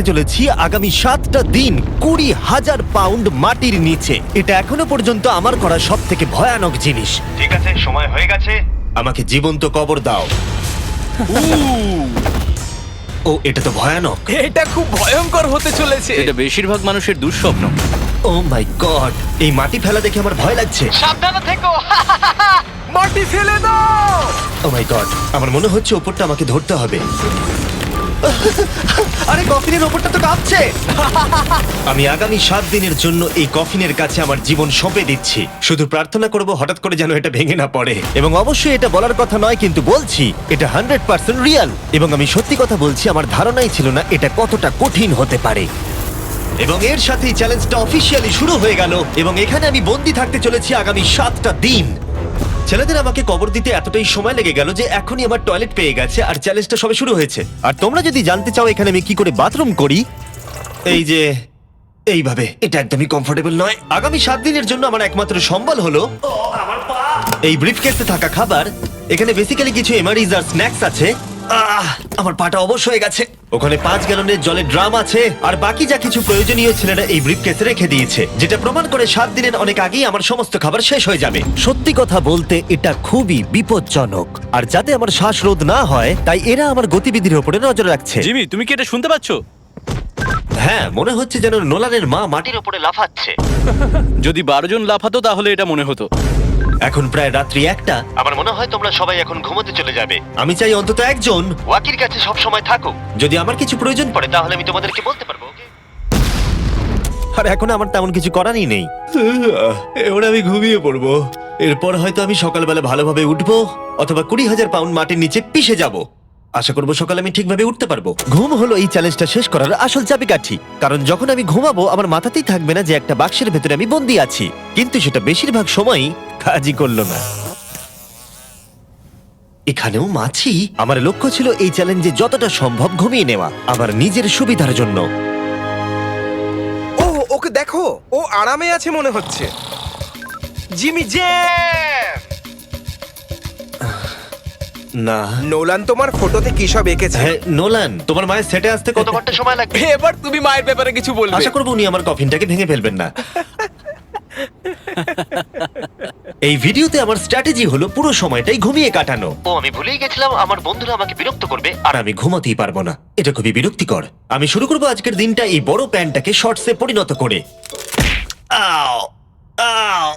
চলেছি আগামী 7টা দিন 20,000 পাউন্ড মাটির নিচে। এটা এখনো পর্যন্ত আমার করা সব থেকে ভয়ানক জিনিস। ঠিক আছে, সময় হয়ে গেছে, আমাকে জীবন্ত কবর দাও। ও, এটা তো ভয়ানক। এটা খুব ভয়ঙ্কর হতে চলেছে। এটা বেশিরভাগ মানুষের দুঃস্বপ্ন। ও মাই গড, এই মাটি ফেলা দেখে আমার ভয় লাগছে। সাবধানে থেকো। মাটি ফেলে দাও। ও মাই গড, আমার মনে হচ্ছে ওপরটা আমাকে ধরতে হবে। আরে কফিনের ওপরটা তো কাঁপছে। আমি আগামী 7 দিনের জন্য এই কফিনের কাছে আমার জীবন সঁপে দিচ্ছি। শুধু প্রার্থনা করব হঠাৎ করে যেন এটা ভেঙে না পড়ে। এবং অবশ্যই এটা বলার কথা নয়, কিন্তু বলছি এটা 100% রিয়েল। এবং আমি সত্যি কথা বলছি, আমার ধারণাই ছিল না এটা কতটা কঠিন হতে পারে। এবং এর সাথেই চ্যালেঞ্জটা অফিসিয়ালি শুরু হয়ে গেল। এবং এখানে আমি বন্দি থাকতে চলেছি আগামী 7টা দিন। ছেলেদের আমাকে কবর দিতে এতটাই সময় লেগে গেল যে এখনই আমার টয়লেট পেয়ে গেছে, আর চ্যালেঞ্জটা সবে শুরু হয়েছে। আর তোমরা যদি জানতে চাও এখানে আমি কি করে বাথরুম করি, এই যে এইভাবে, এটা একদমই কমফোর্টেবল নয়। আগামী 7 দিনের জন্য আমার একমাত্র সম্বল হলো এই ব্রিফকেসে থাকা খাবার। এখানে বেসিক্যালি কিছু এমারিজ আর স্ন্যাক্স আছে। আমার পাটা অবশ হয়ে গেছে। ওখানে 5 গ্যালনের জলের ড্রাম আছে, আর বাকি যা কিছু প্রয়োজনীয় ছেলেরা এই ব্রিফকেসে রেখে দিয়েছে, যেটা প্রমাণ করে 7 দিনের অনেক আগেই আমার সমস্ত খাবার শেষ হয়ে যাবে। সত্যি কথা বলতে এটা খুবই বিপজ্জনক, আর যাতে আমার শ্বাসরোধ না হয় তাই এরা আমার গতিবিধির উপরে নজর রাখছে। জিমি, তুমি কি এটা শুনতে পাচ্ছো? হ্যাঁ, মনে হচ্ছে যেন নোলানের মা মাটির উপরে লাফাচ্ছে। যদি 12 জন লাফাতো তাহলে এটা মনে হতো। এখন প্রায় রাত্রি 1টা। আমার মনে হয় তোমরা সবাই এখন ঘুমোতে চলে যাবে। আমি চাই অন্তত একজন ওয়াকির কাছে সব সময় থাকুক। যদি আমার কিছু প্রয়োজন পড়ে তাহলে আমি তোমাদেরকে বলতে পারবো, ওকে? আর এখন আমার তেমন কিছু করারই নেই। এবার আমি ঘুমিয়ে পড়বো। এরপর হয়তো আমি সকালবেলা ভালোভাবে উঠবো, অথবা 20,000 পাউন্ড মাটির নিচে পিষে যাব। আশা করবো সকালে আমি ঠিকভাবে উঠতে পারবো। ঘুম হলো এই চ্যালেঞ্জটা শেষ করার আসল চাবিকাঠি। কারণ যখন আমি ঘুমাবো আমার মাথাতেই থাকবে না যে একটা বাক্সের ভেতরে আমি বন্দি আছি। কিন্তু সেটা বেশিরভাগ সময়ই কাজই করলো না। এখানেও মাছি। আমার লক্ষ্য ছিল এই চ্যালেঞ্জে যতটা সম্ভব ঘুমিয়ে নেওয়া, আমার নিজের সুবিধার জন্য। ও, ওকে দেখো, ও আরামে আছে মনে হচ্ছে। Jimmy J. না, নোলান তোমার ফটোতে কি সব এঁকেছে? হ্যাঁ নোলান, তোমার মায়ের সেটে আসতে কত ঘন্টা সময় লাগবে? এবার তুমি মায়ের ব্যাপারে কিছু বলবে। আশা করবো উনি আমার কফিনটাকে ভেঙে ফেলবেন না। এই ভিডিওতে আমার স্ট্র্যাটেজি হলো পুরো সময়টাই ঘুমিয়ে কাটানো। ও, আমি ভুলেই গেছিলাম আমার বন্ধুরা আমাকে বিরক্ত করবে, আর আমি ঘুমাতেই পারবো না। এটা খুবই বিরক্তিকর। আমি শুরু করবো আজকের দিনটা এই বড় প্যান্টটাকে শর্টসে পরিণত করে। আও, আও,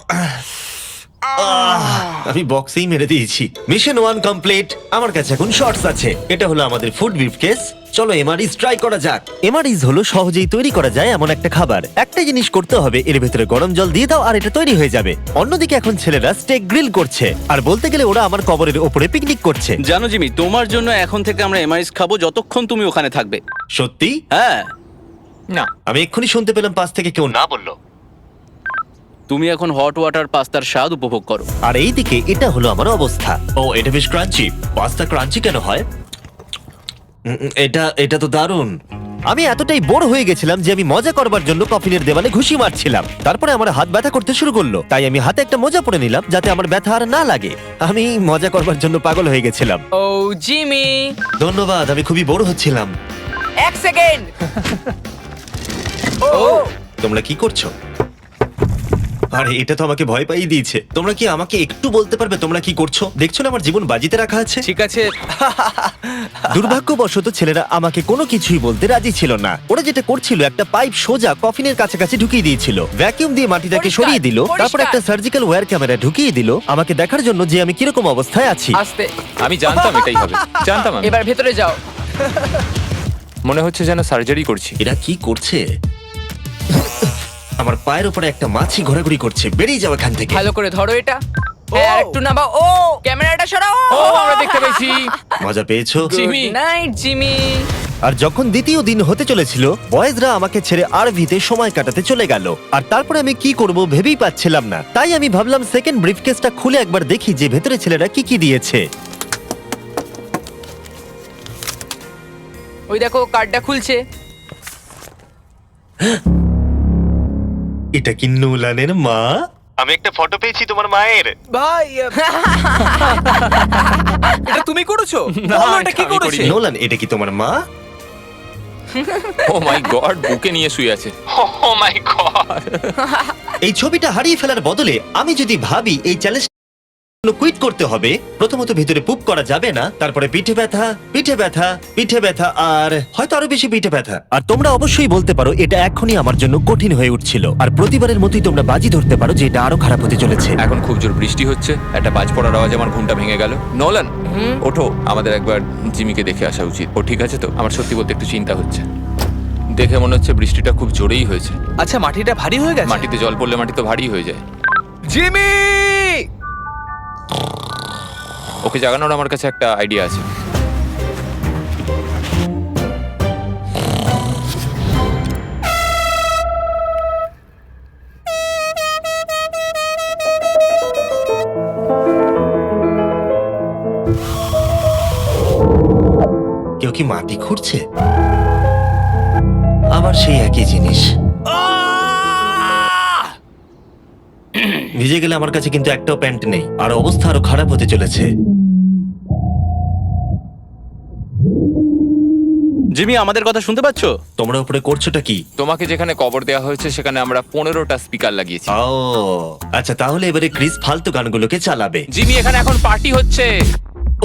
আমি বক্সেই মেরে দিয়েছি। Mission 1 complete. আমার কাছে এখন শর্টস আছে। এটা হলো আমাদের ফুড ব্রিফকেস। চলো এমআরইজ ট্রাই করা যাক। এমআরইজ হলো সহজেই তৈরি করা যায় এমন একটা খাবার। একটা জিনিস করতে হবে, এর ভেতরে গরম জল দিয়ে দাও আর এটা তৈরি হয়ে যাবে। অন্যদিকে এখন ছেলেরা স্টেক গ্রিল করছে, আর বলতে গেলে ওরা আমার কবরের ওপরে পিকনিক করছে। জানো জিমি, তোমার জন্য এখন থেকে আমরা এমআইস খাবো যতক্ষণ তুমি ওখানে থাকবে। সত্যি? হ্যাঁ। না, আমি এক্ষুনি শুনতে পেলাম পাশ থেকে কেউ না বললো। তুমি এখন হট ওয়াটার পাস্তার স্বাদ উপভোগ করো। আর এইদিকে এটা হলো আমার অবস্থা। ও, এটা বেশ ক্রাঞ্চি। পাস্তা ক্রাঞ্চি কেন হয়? এটা তো দারুণ। আমি এতটাই বোর হয়ে গেছিলাম যে আমি মজা করবার জন্য কফিনের দেওয়ালে ঘুষি মারছিলাম। তারপরে আমার হাত ব্যথা করতে শুরু করলো, তাই আমি হাতে একটা মোজা পরে নিলাম যাতে আমার ব্যথা আর না লাগে। আমি মজা করবার জন্য পাগল হয়ে গেছিলাম। ও জিমি, ধন্যবাদ, আমি খুবই বোর হচ্ছিলাম। 1 সেকেন্ড। ও তোমরা কি করছো? আরে এটা তো আমাকে ভয় পাইয়ে দিয়েছে। তোমরা কি আমাকে একটু বলতে পারবে তোমরা কি করছো? দেখছো না আমার জীবন বাজিতে রাখা আছে। ঠিক আছে। দুর্ভাগ্যবশত ছেলেরা আমাকে কোনো কিছুই বলতে রাজি ছিল না। ওরা যেটা করছিল, একটা পাইপ সোজা কফিনের কাছাকাছি ঢুকিয়ে দিয়েছিল, ভ্যাকিউম দিয়ে মাটিটাকে পরিষ্কার, সরিয়ে দিল, তারপর পরিষ্কার। একটা সার্জিক্যাল ওয়্যার ক্যামেরা ঢুকিয়ে দিল আমাকে দেখার জন্য যে আমি কিরকম অবস্থায় আছি। আস্তে, আমি জানতাম এটাই হবে, জানতাম আমি। এবার ভেতরে যাও। মনে হচ্ছে যেন সার্জারি করছি। এরা কি করছে? আমার পায়ের উপরে একটা মাছি ঘোরাঘুরি করছে। বেরিয়ে যাও এখান থেকে। ভালো করে ধরো এটা। হ্যাঁ, আরেকটু নামাও। ও, ক্যামেরাটা সরাও। ও, আমরা দেখতে পেয়েছি। মজা পেয়েছো? জিমি। Night Jimmy. আর যখন দ্বিতীয় দিন হতে চলেছিল, বয়েজরা আমাকে ছেড়ে আরভিতে সময় কাটাতে চলে গেল। আর তারপরে আমি কি করব ভেবেই পাচ্ছিলাম না। তাই আমি ভাবলাম সেকেন্ড ব্রিফকেসটা খুলে একবার দেখি যে ভেতরে ছেলেরা কি কি দিয়েছে। ওই দেখো, কার্ডটা খুলছে। এটা কি নোলানের মা? আমি একটা ফটো পেয়েছি তোমার মায়ের। ভাই, এটা তুমি করেছো? না, বলো এটা কি এটা আমি করেছে? করিনি। নোলান, এটা কি তোমার মা? ও মাই গড, বুকে নিয়ে শুয়ে আছে। ও মাই গড। এই ছবিটা হারিয়ে ফেলার বদলে আমি যদি ভাবি এই চ্যালেঞ্জ কুইট করতে হবে, প্রথমত ভিতরে পুপ করা যাবে না, তারপরে পিঠে ব্যথা, পিঠে ব্যথা, পিঠে ব্যথা, আর হয়তো আরো বেশি পিঠে ব্যথা। আর তোমরা অবশ্যই বলতে পারো এটা এখনই আমার জন্য কঠিন হয়ে উঠছিল, আর প্রতিবারের মতোই তোমরা বাজি ধরতে পারো যে এটা আরো খারাপ হতে চলেছে। এখন খুব জোর বৃষ্টি হচ্ছে, একটা বাজ পড়ার আওয়াজে আমার ঘুমটা ভেঙে গেল। নোলান, ওঠো, আমাদের একবার জিমিকে দেখে আসা উচিত। ও ঠিক আছে তো? আমার সত্যি বলতে একটু চিন্তা হচ্ছে। দেখে মনে হচ্ছে বৃষ্টিটা খুব জোরেই হয়েছে। আচ্ছা, মাটিটা ভারী হয়ে গেছে। মাটিতে জল পড়লে মাটি তো ভারী হয়ে যায়। জিমি! ওকে জাগানোর আমার কাছে একটা আইডিয়া আছে। কেউ কি মাটি খুঁড়ছে? আবার সেই একই জিনিস। ভিজে গেলে আমার কাছে কিন্তু একটাও প্যান্ট নেই, আর অবস্থা আরো খারাপ হতে চলেছে। জিমি, আমাদের কথা শুনতে পাচ্ছো? তোমরা উপরে করছোটা কি? তোমাকে যেখানে কবর দেওয়া হয়েছে সেখানে আমরা 15টা স্পিকার লাগিয়েছি। ও আচ্ছা, তাহলে এবারে ক্রিস ফালতু গানগুলোকে চালাবে। জিমি, এখানে এখন পার্টি হচ্ছে।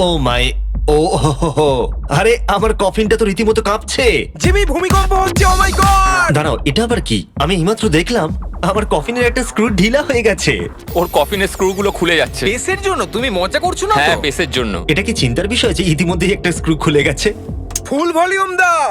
ও মাই, ও হো হো হো। আরে আমার কফিনটা তো রীতিমতো কাঁপছে। জিমি, ভূমিকম্প হচ্ছে! ও মাই গড! দাঁড়াও, এটা আবার কি? আমি এইমাত্র দেখলাম আমার কফিনের একটা স্ক্রু ঢিলা হয়ে গেছে। ওর কফিনের স্ক্রুগুলো খুলে যাচ্ছে। পেসের জন্য তুমি মজা করছো না হ্যাঁ, তো? পেসের জন্য। এটা কি চিন্তার বিষয় যে ইতিমধ্যেই একটা স্ক্রু খুলে গেছে? ফুল ভলিউম দাও!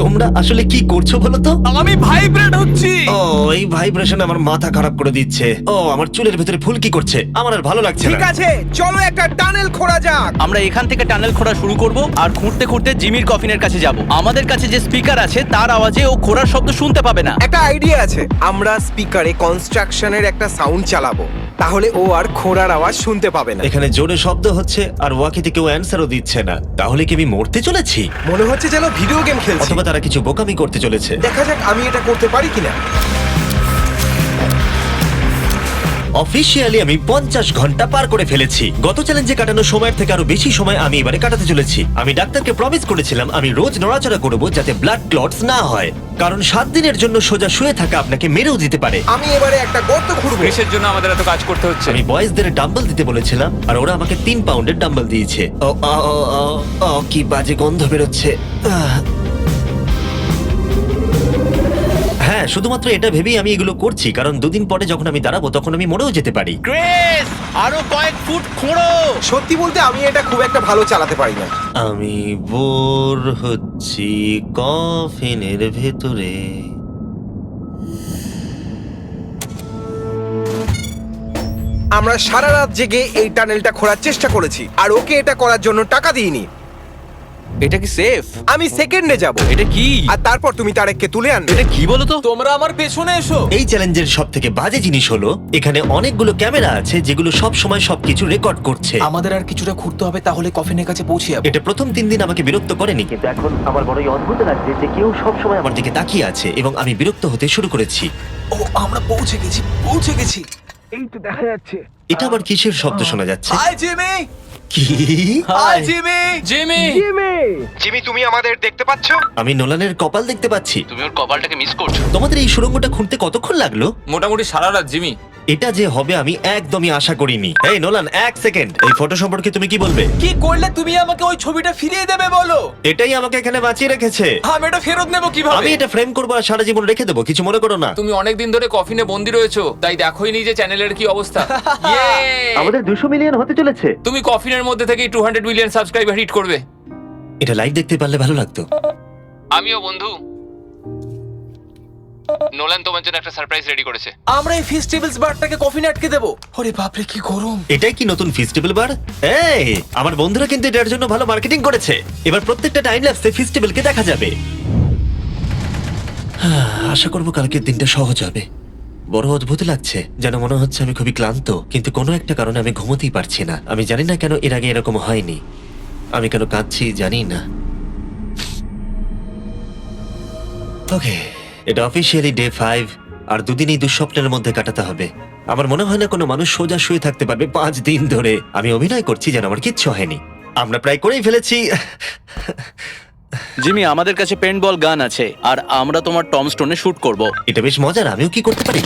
তোমরা আসলে কি করছো বলো তো? আমি ভাইব্রেট হচ্ছি! ও, এই ভাইব্রেশন আমার মাথা খারাপ করে দিচ্ছে। ও, আমার চুলের ভেতরে ফুলকি করছে, আমার আর ভালো লাগছে ঠিক না। আছে, চলো একটা টানেল খোঁড়া যাক। আমরা এখান থেকে টানেল খোঁড়া শুরু করব, আর খুঁড়তে খুঁড়তে জিমির কফিনের কাছে যাব। আমাদের কাছে যে স্পিকার আছে তার আওয়াজে ও খোঁড়ার শব্দ শুনতে পাবে না। একটা আইডিয়া আছে, আমরা স্পিকারে কনস্ট্রাকশনের একটা সাউন্ড চালাবো, তাহলে ও আর খোঁড়ার আওয়াজ শুনতে পাবে না। এখানে জোরে শব্দ হচ্ছে আর ওয়াকিতে কেউ অ্যান্সারও দিচ্ছে না। তাহলে কি আমি মরতে চলেছি? মনে হচ্ছে যেন ভিডিও গেম খেলছি। অথবা তারা কিছু বোকামি করতে চলেছে। দেখা যাক আমি এটা করতে পারি কিনা। অফিসিয়ালি আমি 50 ঘন্টা পার করে ফেলেছি। গত চ্যালেঞ্জে কাটানো সময়ের থেকে আরো বেশি সময় আমি এবারে কাটাতে চলেছি। আমি ডাক্তারকে প্রমিস করেছিলাম আমি রোজ নড়াচড়া করব যাতে ব্লাড ক্লটস না হয়, কারণ 7 দিনের জন্য সোজা শুয়ে থাকা আপনাকে মেরেও দিতে পারে। আমি এবারে একটা গর্ত খুঁড়বো। ক্রিসের জন্য আমাদের এত কাজ করতে হচ্ছে। আমি বয়েজদের ডাম্বল দিতে বলেছিলাম আর ওরা আমাকে 3 পাউন্ডের ডাম্বল দিয়েছে। ও ও ও, ও, ও, কি বাজে গন্ধ বেরোচ্ছে। হ্যাঁ, শুধুমাত্র এটা ভেবেই আমি এগুলো করছি, কারণ 2 দিন পরে যখন আমি দাঁড়াবো তখন আমি মরেও যেতে পারি। ক্রিস, আরো কয়েক ফুট খোঁড়ো। সত্যি বলতে আমি এটা খুব একটা ভালো চালাতে পারি না। আমি বোর হচ্ছি কফিনের ভেতরে। আমরা সারা রাত জেগে এই টানেলটা খোঁড়ার চেষ্টা করেছি, আর ওকে এটা করার জন্য টাকা দিইনি। এটা কি সেফ? আমি সেকেন্ডে যাব, এটা কি? আর তারপর তুমি তারেককে তুলে আনবে। এটা কি বলো তো? তোমরা আমার পেছনে এসো। এই চ্যালেঞ্জের সব থেকে বাজে জিনিস হলো এখানে অনেকগুলো ক্যামেরা আছে যেগুলো সব সময় সবকিছু রেকর্ড করছে। আমাদের আর কিছুটা ঘুরতে হবে, তাহলে কফিনের কাছে পৌঁছে যাবো। এটা প্রথম 3 দিন আমাকে বিরক্ত করেনি, কিন্তু এখন আমার বড়ই অদ্ভুত লাগছে যে কেউ সব সময় আমার দিকে তাকিয়ে আছে এবং আমি বিরক্ত হতে শুরু করেছি। ও, আমরা পৌঁছে গেছি, পৌঁছে গেছি। এই তো দেখা যাচ্ছে। এটা আবার কিসের শব্দ শোনা যাচ্ছে? Hi Jimmy! কি? Hi Jimmy! জিমি! জিমি, তুমি আমাদের দেখতে পাচ্ছ? আমি নোলানের কপাল দেখতে পাচ্ছি। তুমি ওর কপালটাকে মিস করছো। তোমাদের এই সুড়ঙ্গটা খুঁড়তে কতক্ষণ লাগলো? মোটামুটি সারা রাত জিমি। এটা যে হবে আমি একদমই আশা করিনি। এই নোলান, 1 সেকেন্ড, এই ফটো সম্পর্কে তুমি কি বলবে? কি করলে তুমি আমাকে ওই ছবিটা ফিরিয়ে দেবে বলো? এটাই আমাকে এখানে বাঁচিয়ে রেখেছে। আমি এটা ফেরত নেব কিভাবে? আমি এটা ফ্রেম করবো আর সারা জীবন রেখে দেবো, কিছু মনে করো না। তুমি অনেকদিন ধরে কফিনে বন্দি রয়েছো, তাই দেখোই নি যে চ্যানেলের কি অবস্থা। Yay! আমাদের 200 মিলিয়ন হতে চলেছে। তুমি কফিনের মধ্যে থেকে 200 মিলিয়ন সাবস্ক্রাইবার হিট করবে। এটা লাইভ দেখতে পারলে ভালো লাগতো। আমিও বন্ধু। নোলান তোমার জন্য একটা সারপ্রাইজ রেডি করেছে। আমরা এই ফেস্টিভ্যালস বারটাকে কফিনে আটকে দেবো। ওরে বাপরে, কি গরম! এটাই কি নতুন ফেস্টিভ্যাল বার? এই, আমার বন্ধুরা কিন্তু এটার জন্য ভালো মার্কেটিং করেছে। এবার প্রত্যেকটা টাইম ল্যাপসে ফেস্টিভ্যালকে দেখা যাবে। আশা করবো কালকের দিনটা সহজ হবে। বড় অদ্ভুত লাগছে, যেন মনে হচ্ছে আমি খুবই ক্লান্ত, কিন্তু কোনো একটা কারণে আমি ঘুমোতেই পারছি না। আমি জানি না কেন এর আগে এরকম হয়নি। আমি কেন কাঁদছি জানি না। ওকে, এটা অফিসিয়ালি ডে 5, আর 2 দিন এই দুঃস্বপ্নের মধ্যে কাটাতে হবে। আমার মনে হয় না কোনো মানুষ সোজা শুয়ে থাকতে পারবে 5 দিন ধরে। আমি অভিনয় করছি যেন আমার কিচ্ছু হয়নি। আমরা প্রায় করেই ফেলেছি। জিমি, আমাদের কাছে পেন্টবল গান আছে আর আমরা তোমার টম স্টোনে শুট করব। এটা বেশ মজার, আমিও কি করতে পারি?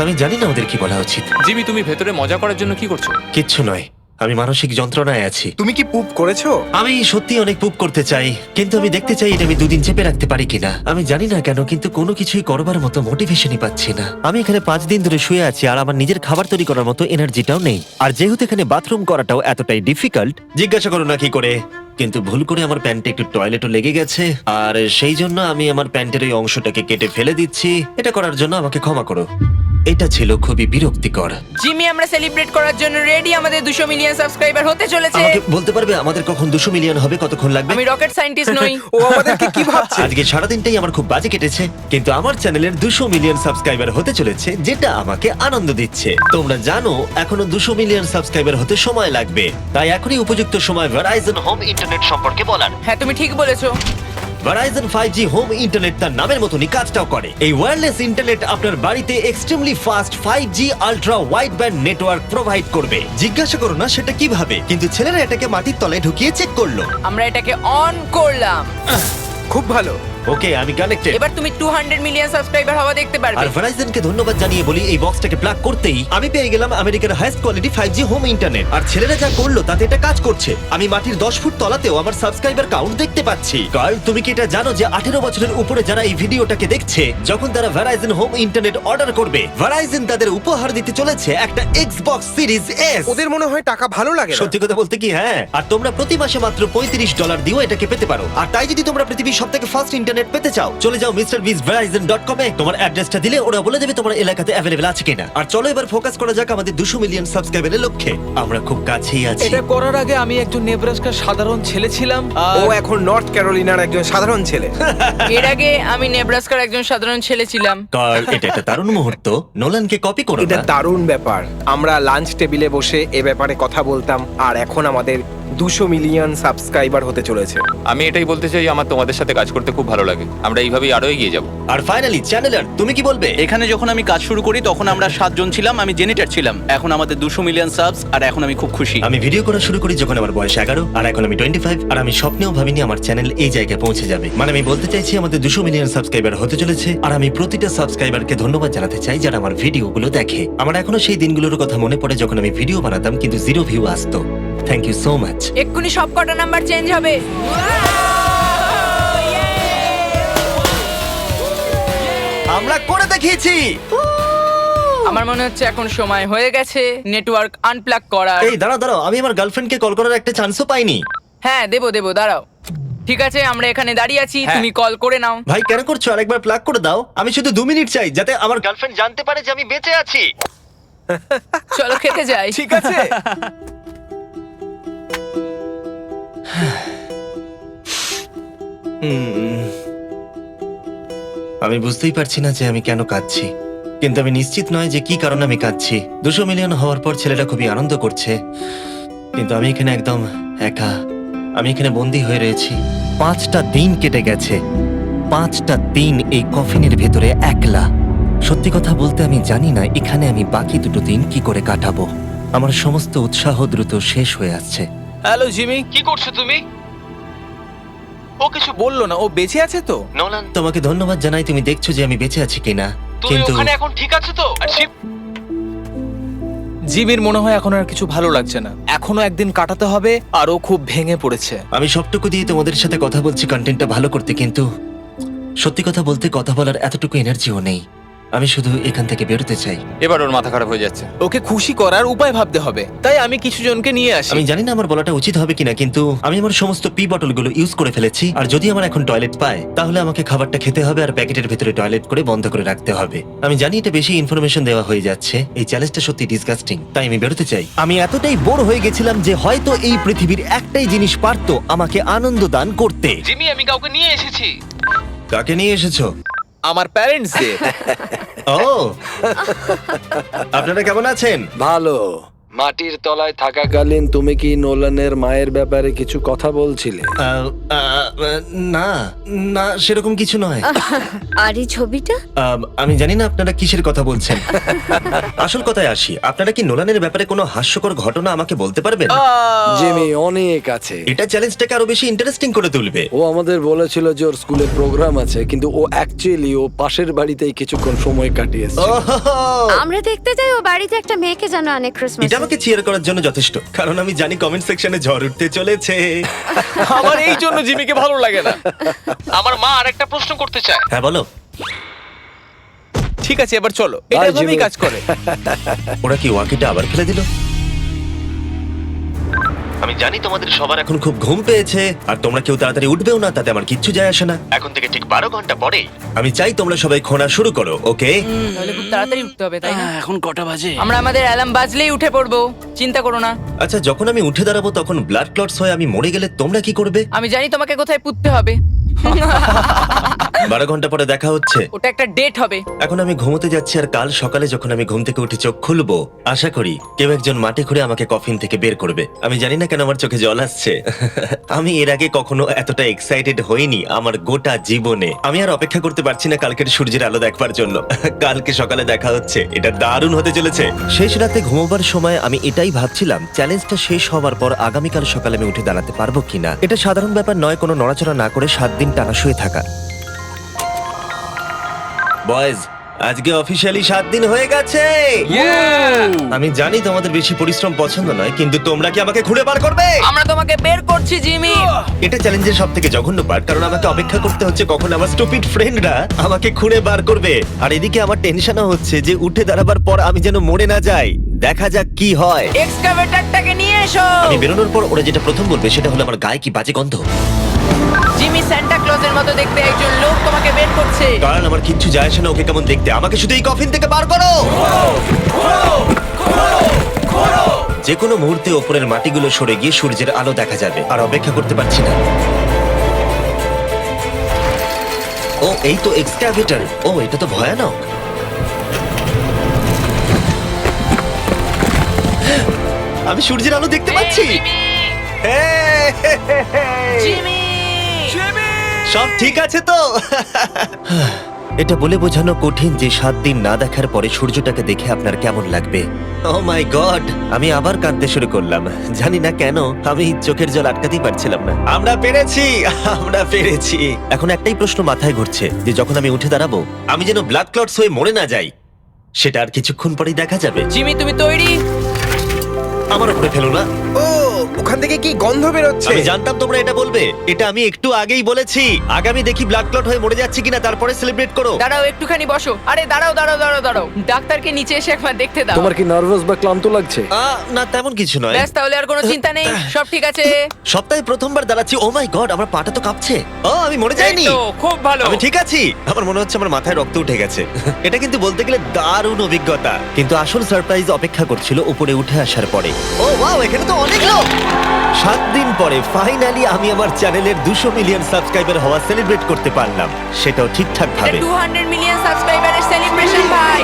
আমি জানি না ওদের কি বলা উচিত। জিমি, তুমি ভেতরে মজা করার জন্য কি করছো? কিচ্ছু নয়, আমি মানসিক যন্ত্রণায় আছি। তুমি কি পুপ করেছো? আমি সত্যি অনেক পুপ করতে চাই, কিন্তু আমি দেখতে চাই এটা আমি 2 দিন চেপে রাখতে পারি কিনা। আমি জানি না কেন, কিন্তু কোনো কিছুই করবার মতো মোটিভেশনই পাচ্ছি না। আমি এখানে 5 দিন ধরে শুয়ে আছি আর আমার নিজের খাবার তৈরি করার মতো এনার্জিটাও নেই। আর যেহেতু এখানে বাথরুম করাটাও এতটাই ডিফিকাল্ট, জিজ্ঞাসা করো না কি করে, কিন্তু ভুল করে আমার প্যান্টে একটু টয়লেটও লেগে গেছে, আর সেই জন্য আমি আমার প্যান্টের ওই অংশটাকে কেটে ফেলে দিচ্ছি। এটা করার জন্য আমাকে ক্ষমা করো। এটা ছিল খুবই বিরক্তিকর। জিমি, আমরা সেলিব্রেট করার জন্য রেডি। আমাদের 200 মিলিয়ন সাবস্ক্রাইবার হতে চলেছে। আমাকে বলতে পারবে আমাদের কখন 200 মিলিয়ন হবে? কতক্ষণ লাগবে? আমি রকেট সায়েন্টিস্ট নই। ও আমাদেরকে কি ভাবছে? আজকে সারাদিনটাই আমার খুব বাজে কেটেছে, কিন্তু আমার চ্যানেলের 200 মিলিয়ন সাবস্ক্রাইবার হতে চলেছে, যেটা আমাকে আনন্দ দিচ্ছে। তোমরা জানো এখনো 200 মিলিয়ন সাবস্ক্রাইবার হতে সময় লাগবে, তাই এখনই উপযুক্ত সময় ভেরাইজন হোম ইন্টারনেট সম্পর্কে বলার। হ্যাঁ, তুমি ঠিক বলেছো। ভেরাইজন 5G হোম ইন্টারনেট তার নামের মতনই কাজটাও করে। এই ওয়্যারলেস ইন্টারনেট আপনার বাড়িতে extremely fast 5G ultra wide band network provide করবে। জিজ্ঞাসা করো না সেটা কিভাবে, কিন্তু ছেলেরা এটাকে মাটির তলায় ঢুকিয়ে চেক করলো। আমরা এটাকে অন করলাম। খুব ভালো। ওকে, আমি কানেক্টেড। এবার তুমি 200 মিলিয়ন সাবস্ক্রাইবার হওয়া দেখতে আর পারবে। ভেরাইজনকে ধন্যবাদ জানিয়ে বলি, এই বক্সটাকে প্লাগ করতেই আমি পেয়ে গেলাম আমেরিকার highest quality 5G home internet. আর ছেলেরা যা করলো তাতে এটা কাজ করছে। আমি মাটির 10 ফুট তলাতেও আমার সাবস্ক্রাইবার কাউন্ট দেখতে পাচ্ছি। কারণ তুমি কি এটা জানো যে 18 বছরের উপরে যারা এই ভিডিওটাকে দেখছে, যখন তারা ভেরাইজন হোম ইন্টারনেট অর্ডার করবে, ভেরাইজন তাদের উপহার দিতে চলেছে একটা Xbox Series S। ওদের মনে হয় টাকা ভালো লাগে না। সত্যি কথা বলতে কি, হ্যাঁ। আর তোমরা প্রতি মাসে মাত্র $35 দিয়েও এটাকে পেতে পারো। আর তাই যদি তোমরা পৃথিবীর সবথেকে ফাস্ট ইন্টারনেট পেতে চাও, চলে যাও MrBeastVerizon.com এ। তোমার অ্যাড্রেসটা দিলে ওরা বলে দেবে তোমার এলাকাতে অ্যাভেলেবল আছে কিনা। আর চলো এবার ফোকাস করা যাক আমাদের 200 মিলিয়ন সাবস্ক্রাইবারের লক্ষ্যে। আমরা খুব কাছেই আছি। এটা করার আগে আমি একজন নেব্রাস্কার সাধারণ ছেলে ছিলাম আর ও এখন নর্থ ক্যারোলিনার একজন সাধারণ ছেলে। এর আগে আমি নেব্রাস্কার একজন সাধারণ ছেলে ছিলাম। কার্ল, এটা একটা দারুণ মুহূর্ত। নোলানকে কপি করো এটা না। দারুণ ব্যাপার। আমরা লাঞ্চ টেবিলে বসে এ ব্যাপারে কথা বলতাম, আর এখন আমাদের 200 মিলিয়ন সাবস্ক্রাইবার হতে চলেছে। আমি এটাই বলতে চাই, আমার তোমাদের সাথে কাজ করতে খুব ভালো লাগে। আমরা এইভাবেই আরো এগিয়ে যাব। আর ফাইনালি চ্যানেলার, তুমি কি বলবে? এখানে যখন আমি কাজ শুরু করি তখন আমরা 7 জন ছিলাম, আমি জেনিটার ছিলাম। এখন আমাদের 200 মিলিয়ন সাবস আর এখন আমি খুব খুশি। আমি ভিডিও করা শুরু করি যখন আমার বয়স 11, আর এখন আমি 25। আর আমি স্বপ্নেও ভাবিনি আমার চ্যানেল এই জায়গায় পৌঁছে যাবে। মানে আমি বলতে চাইছি আমাদের 200 মিলিয়ন সাবস্ক্রাইবার হতে চলেছে, আর আমি প্রতিটা সাবস্ক্রাইবারকে ধন্যবাদ জানাতে চাই যারা আমার ভিডিওগুলো দেখে। আমার এখনো সেই দিনগুলোর কথা মনে পড়ে যখন আমি ভিডিও বানাতাম কিন্তু 0 ভিউ আসতো। Thank you so much. এক্ষুনি সব কটা নাম্বার চেঞ্জ হবে। আমরা করে দেখিয়েছি। আমার মনে হচ্ছে এখন সময় হয়ে গেছে নেটওয়ার্ক আনপ্লাগ করার। এই দাঁড়াও দাঁড়াও, আমি আমার গার্লফ্রেন্ডকে কল করার একটা চান্সও পাইনি। হ্যাঁ, দেবো দাঁড়াও। ঠিক আছে, আমরা এখানে দাঁড়িয়ে আছি, হ্যাঁ। তুমি কল করে নাও। ভাই কেন করছো? আরেকবার প্লাগ করে দাও। আমি শুধু 2 মিনিট চাই, যাতে আমার গার্লফ্রেন্ড জানতে পারে যে আমি বেঁচে আছি। চলো খেতে যাই। ঠিক আছে। আমি বুঝতেই পারছি না যে আমি কেন কাঁদছি, কিন্তু আমি নিশ্চিত নয় যে কি কারণে আমি কাঁদছি। 200 মিলিয়ন হওয়ার পর ছেলেরা খুবই আনন্দ করছে, কিন্তু আমি এখানে একদম একা। আমি এখানে বন্দি হয়ে রয়েছি। 5টা দিন কেটে গেছে, 5টা দিন এই কফিনের ভেতরে একলা। সত্যি কথা বলতে আমি জানি না এখানে আমি বাকি 2 দিন কি করে কাটাবো। আমার সমস্ত উৎসাহ দ্রুত শেষ হয়ে আসছে। হ্যালো জিমি, কি করছো তুমি? ও কিছু বললো না, ও বেঁচে আছে তো? নোলান, তোমাকে ধন্যবাদ জানাই, তুমি দেখছো যে আমি বেঁচে আছি কিনা। তুমি কিন্তু ওখানে এখন ঠিক আছো তো? আর জিমির মনে হয় এখন আর কিছু ভালো লাগছে না। এখনো একদিন কাটাতে হবে আর ও খুব ভেঙে পড়েছে। আমি সবটুকু দিয়ে তোমাদের সাথে কথা বলছি কন্টেন্টটা ভালো করতে, কিন্তু সত্যি কথা বলতে কথা বলার এতটুকু এনার্জিও নেই। আমি শুধু এখান থেকে বেরোতে চাই। এবার ওর মাথা খারাপ হয়ে যাচ্ছে। ওকে খুশি করার উপায় ভাবতে হবে, তাই আমি কিছু জনকে নিয়ে আসি। আমি জানি না আমার বলাটা উচিত হবে কিনা, কিন্তু আমি আমার সমস্ত পি বটলগুলো ইউজ করে ফেলেছি। আর যদি আমার এখন টয়লেট পায়, তাহলে আমাকে খাবারটা খেতে হবে আর প্যাকেটের ভেতরে টয়লেট করে বন্ধ করে রাখতে হবে। আমি জানি এটা বেশি ইনফরমেশন দেওয়া হয়ে যাচ্ছে, এই চ্যালেঞ্জটা সত্যি ডিসগাস্টিং, তাই আমি বেরোতে চাই। আমি এতটাই বোর হয়ে গেছিলাম যে হয়তো এই পৃথিবীর একটাই জিনিস পারতো আমাকে আনন্দ দান করতে। জিমি, আমি কাউকে নিয়ে এসেছি। কাকে নিয়ে এসেছো? আমার প্যারেন্টসদের। ও, আপনারা কেমন আছেন? ভালো। মাটির তলায় থাকাকালীন তুমি কি নোলানের মায়ের ব্যাপারে কিছু কথা বলছিলে? না না সেরকম কিছু নয়। আর এই ছবিটা? আমি জানি না আপনারা কিসের কথা বলছেন। আসল কথায় আসি, আপনারা কি নোলানের ব্যাপারে কোনো হাস্যকর ঘটনা আমাকে বলতে পারবেন? জিমি, অনেক আছে। এটা চ্যালেঞ্জটাকে আরো বেশি ইন্টারেস্টিং করে তুলবে। ও আমাদের বলেছিল যে ওর স্কুলে প্রোগ্রাম আছে, কিন্তু ও অ্যাকচুয়ালি ও পাশের বাড়িতেই কিছুক্ষণ সময় কাটিয়েছে। ওহো! আমরা দেখতে যাই ও বাড়িতে একটা মেয়েকে জানো অনেক ক্রিসমাস। এটা আমাকে চিয়ার করার জন্য যথেষ্ট, কারণ আমি জানি কমেন্ট সেকশনে ঝড় উঠতে চলেছে। আমার এই জন্য জিমিকে ভালো লাগে না। আমার মা আরেকটা প্রশ্ন করতে চায়। হ্যাঁ বলো। ঠিক আছে, এবার চলো, এটা Bye, এভাবেই জিমি। কাজ করে। ওরা কি ওয়াকিটা আবার ফেলে দিল? আমি জানি তোমাদের সবার এখন খুব ঘুম পেয়েছে, আর তোমরা কেউ তাড়াতাড়ি উঠবেও না, তাতে আমার কিচ্ছু যায় আসে না। এখন থেকে ঠিক 12 ঘন্টা পরে আমি চাই তোমরা সবাই খোঁড়া শুরু করো, ওকে? তাহলে খুব তাড়াতাড়ি উঠতে হবে, তাই না? এখন কটা বাজে? আমরা আমাদের অ্যালার্ম বাজলেই উঠে পড়বো, চিন্তা করো না। আচ্ছা, যখন আমি উঠে দাঁড়াবো তখন ব্লাড ক্লটস হয়ে আমি মরে গেলে তোমরা কি করবে? আমি জানি তোমাকে কোথায় পুঁততে হবে। 12 ঘন্টা পরে দেখা হচ্ছে। ওটা একটা ডেট হবে। এখন আমি ঘুমোতে যাচ্ছি, আর কাল সকালে যখন আমি ঘুম থেকে উঠে চোখ খুলবো, আশা করি কেউ একজন মাটি খুঁড়ে আমাকে কফিন থেকে বের করবে। আমি জানি না কেন আমার চোখে জল আসছে। আমি এর আগে কখনো এতটা এক্সাইটেড হইনি আমার গোটা জীবনে। আমি আর অপেক্ষা করতে পারছি না কালকের সূর্যের আলো দেখবার জন্য। কালকে সকালে দেখা হচ্ছে, এটা দারুণ হতে চলেছে। শেষ রাতে ঘুমোবার সময় আমি এটাই ভাবছিলাম, চ্যালেঞ্জটা শেষ হওয়ার পর আগামীকাল সকালে আমি উঠে দাঁড়াতে পারবো কিনা। এটা সাধারণ ব্যাপার নয় কোনো নড়াচড়া না করে 7 দিন টানা শুয়ে থাকা। বয়েজ, আজকে অফিসিয়ালি 7 দিন হয়ে গেছে। আমি জানি তোমাদের বেশি পরিশ্রম পছন্দ নয়, কিন্তু তোমরা কি আমাকে খুঁড়ে বার করবে? আমরা তোমাকে বের করছি, জিমি। এটা চ্যালেঞ্জের সব থেকে জঘন্য পার্ট, কারণ আমাকে অপেক্ষা করতে হচ্ছে কখন আমার স্টুপিড ফ্রেন্ডরা আমাকে খুঁড়ে বার করবে। আর এদিকে আমার টেনশনও হচ্ছে যে উঠে দাঁড়াবার পর আমি যেন মরে না যাই। দেখা যাক কি হয়। এক্সকাভেটরটাকে নিয়ে এসো। আমি বেরোনোর পর ওরা যেটা প্রথম বলবে সেটা হলো আমার গায়ে কি বাজে গন্ধ। জিমি সান্টা ক্লজের মতো দেখতে একজন লোক তোমাকে বের করছে। কারণ আমার কিচ্ছু যায় আসে না ওকে কেমন দেখতে, আমাকে শুধু এই কফিন থেকে বার করো। যে কোনো মুহূর্তে ওপরের মাটিগুলো সরে গিয়ে সূর্যের আলো দেখা যাবে, আর অপেক্ষা করতে পারছি না। ও, এই তো এক্সক্যাভেটর। ও, এটা তো ভয়ানক। আমি সূর্যের আলো দেখতে পাচ্ছি। জিমি! সব ঠিক আছে তো? এটা বলে বোঝানো কঠিন যে 7 দিন না দেখার পরে সূর্যটাকে দেখে আপনার কেমন লাগবে। ও মাই গড, আমি আবার কাঁদতে শুরু করলাম। জানি না কেন, আমি চোখের জল আটকাতেই পারছিলাম না। আমরা পেরেছি, আমরা পেরেছি। এখন একটাই প্রশ্ন মাথায় ঘুরছে, যে যখন আমি উঠে দাঁড়াবো আমি যেন ব্লাড ক্লটস হয়ে মরে না যাই। সেটা আর কিছুক্ষণ পরেই দেখা যাবে। জিমি, তুমি তৈরি? আমার উপরে ফেলো না। ও, ওখান থেকে কি গন্ধ বেরোচ্ছে? আমি জানতাম তোমরা এটা বলবে। এটা আমি একটু আগেই বলেছি। আগামী দেখি ব্লাড ক্লট হয়ে মরে যাচ্ছে কিনা, তারপরে সেলিব্রেট করো। দাঁড়াও, একটুখানি বসো। আরে দাঁড়াও দাঁড়াও দাঁড়াও দাঁড়াও, ডাক্তারকে নিচে এসে একবার দেখতে দাও। তোমার কি নার্ভাস বা ক্লান্ত লাগছে? না, তেমন কিছু নয়। ব্যাস, তাহলে আর কোনো চিন্তা নেই, সব ঠিক আছে। সপ্তাহে প্রথমবার দাঁড়াচ্ছি। ও মাই গড, আমার পাটা তো কাঁপছে। ও, আমি মরে যাইনি। এই তো, খুব ভালো। আমি ঠিক আছি। আমার মনে হচ্ছে আমার মাথায় রক্ত উঠে গেছে। এটা কিন্তু বলতে গেলে দারুণ অভিজ্ঞতা। কিন্তু আসল সারপ্রাইজ অপেক্ষা করছিল উপরে উঠে আসার পরে। ও ওয়াও, এখানে তো অনেক লোক। 7 দিন পরে ফাইনালি আমি আমার চ্যানেলের 200 মিলিয়ন সাবস্ক্রাইবার হওয়া সেলিব্রেট করতে পারলাম, সেটাও ঠিকঠাক এটা ভাবে। 200 মিলিয়ন সাবস্ক্রাইবারের সেলিব্রেশন, ভাই।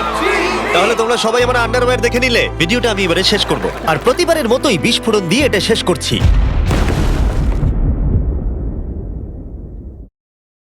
তাহলে তোমরা সবাই আমার আন্ডারওয়্যার দেখে নিলে। ভিডিওটা আমি এবারে শেষ করব, আর প্রতিবারের মতোই বিস্ফোরণ দিয়ে এটা শেষ করছি।